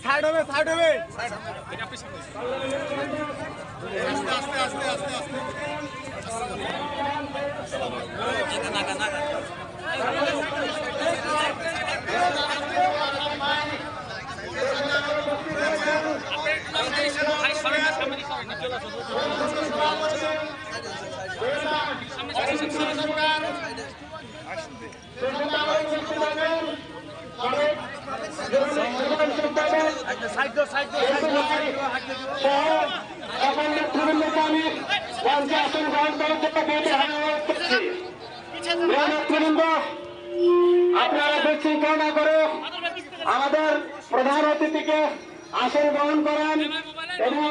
side হবে side হবে আপনারা বিশৃঙ্খলা করে আমাদের প্রধান অতিথিকে আসন গ্রহণ করেন এবং